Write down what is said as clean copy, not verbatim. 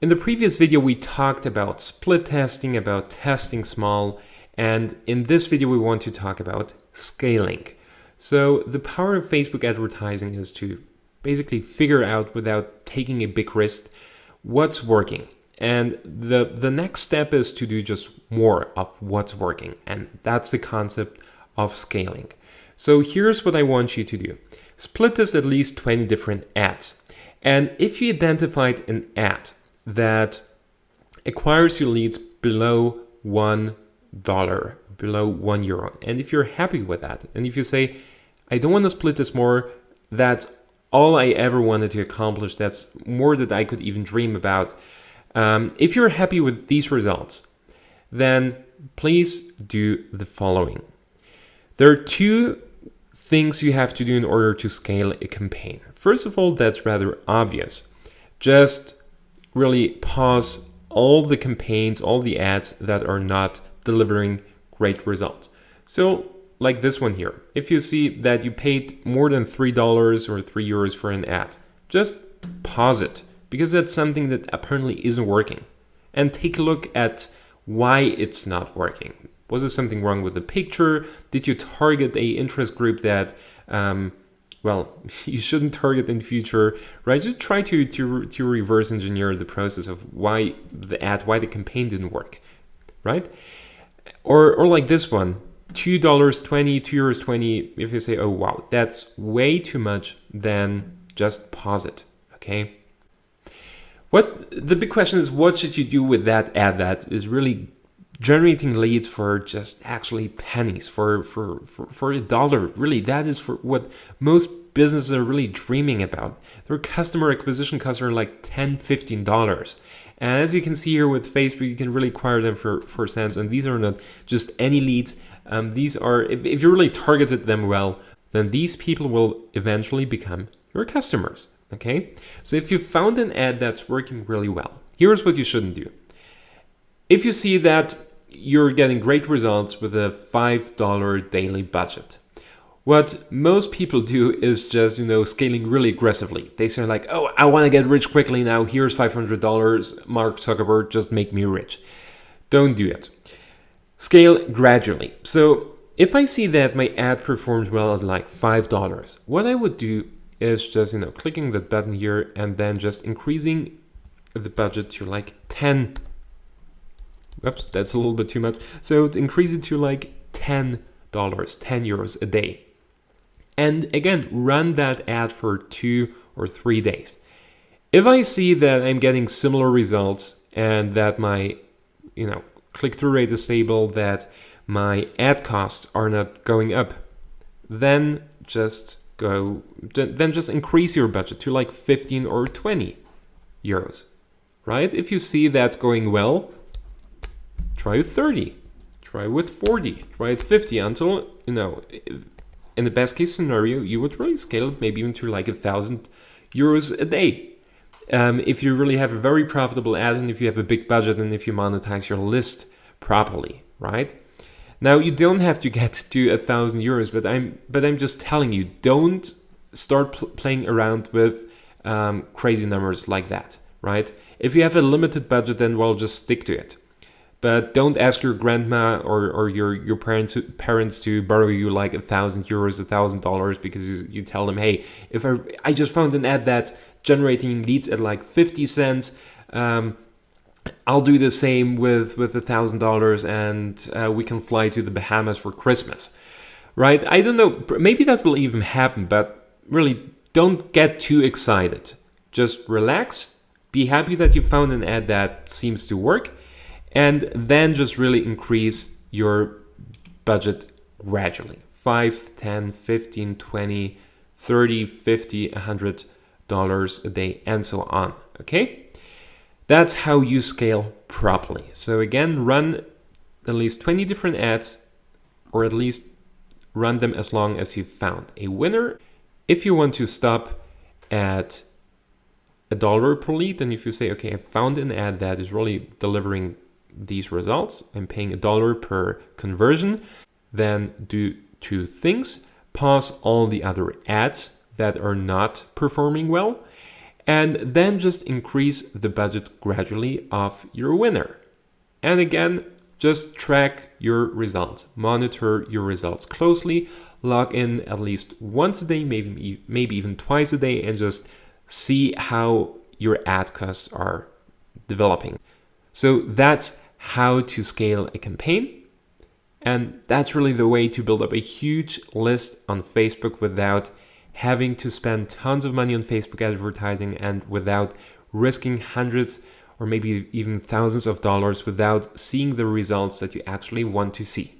In the previous video, we talked about split testing, about testing small, and in this video, we want to talk about scaling. So the power of Facebook advertising is to basically figure out, without taking a big risk, what's working. And the next step is to do just more of what's working. And that's the concept of scaling. So here's what I want you to do. Split test at least 20 different ads. And if you identified an ad that acquires your leads below $1, below €1, and if you're happy with that, and if you say, I don't want to split this more, that's all I ever wanted to accomplish, that's more that I could even dream about. If you're happy with these results, then please do the following. There are two things you have to do in order to scale a campaign. First of all, that's rather obvious. Just really pause all the campaigns, all the ads that are not delivering great results. So like this one here, if you see that you paid more than $3 or €3 for an ad, just pause it, because that's something that apparently isn't working. And take a look at why it's not working. Was there something wrong with the picture? Did you target a interest group that, well, you shouldn't target in the future, right? Just try to reverse engineer the process of why the campaign didn't work, right? Or like this one, $2.20, €2.20. If you say, oh wow, that's way too much, then just pause it, okay? The big question is, what should you do with that ad that is really generating leads for just actually pennies, for $1? Really, that is for what most businesses are really dreaming about. Their customer acquisition costs are like $10, $15. And as you can see here with Facebook, you can really acquire them for cents. And these are not just any leads. These are, if you really targeted them well, then these people will eventually become your customers. Okay, so if you found an ad that's working really well, here's what you shouldn't do. If you see that you're getting great results with a $5 daily budget, what most people do is just, scaling really aggressively. They say like, oh, I want to get rich quickly now. Here's $500. Mark Zuckerberg, just make me rich. Don't do it. Scale gradually. So if I see that my ad performs well at like $5, what I would do is just, clicking the button here and then just increasing the budget to like 10. Oops, that's a little bit too much. So increase it to like $10, €10 a day. And again, run that ad for 2 or 3 days. If I see that I'm getting similar results and that my, click-through rate is stable, that my ad costs are not going up, then just increase your budget to like 15 or 20 euros, right? If you see that's going well, try with 30, try with 40, try with 50 until, in the best case scenario, you would really scale it maybe even to like €1,000 a day. If you really have a very profitable ad and if you have a big budget and if you monetize your list properly, right? Now, you don't have to get to €1,000, but I'm just telling you, don't start playing around with crazy numbers like that, right? If you have a limited budget, then well, just stick to it. But don't ask your grandma or your parents to borrow you like €1,000, $1,000, because you tell them, hey, if I just found an ad that's generating leads at like 50 cents, I'll do the same with $1,000 and we can fly to the Bahamas for Christmas, right? I don't know, maybe that will even happen, but really don't get too excited. Just relax, be happy that you found an ad that seems to work, and then just really increase your budget gradually. 5, 10, 15, 20, 30, 50, $100 a day, and so on, okay? That's how you scale properly. So again, run at least 20 different ads, or at least run them as long as you've found a winner. If you want to stop at $1 per lead, and if you say, okay, I found an ad that is really delivering these results, I'm paying $1 per conversion, then do two things. Pause all the other ads that are not performing well, and then just increase the budget gradually of your winner. And again, just track your results, monitor your results closely, log in at least once a day, maybe even twice a day, and just see how your ad costs are developing. So that's how to scale a campaign. And that's really the way to build up a huge list on Facebook without having to spend tons of money on Facebook advertising and without risking hundreds or maybe even thousands of dollars without seeing the results that you actually want to see.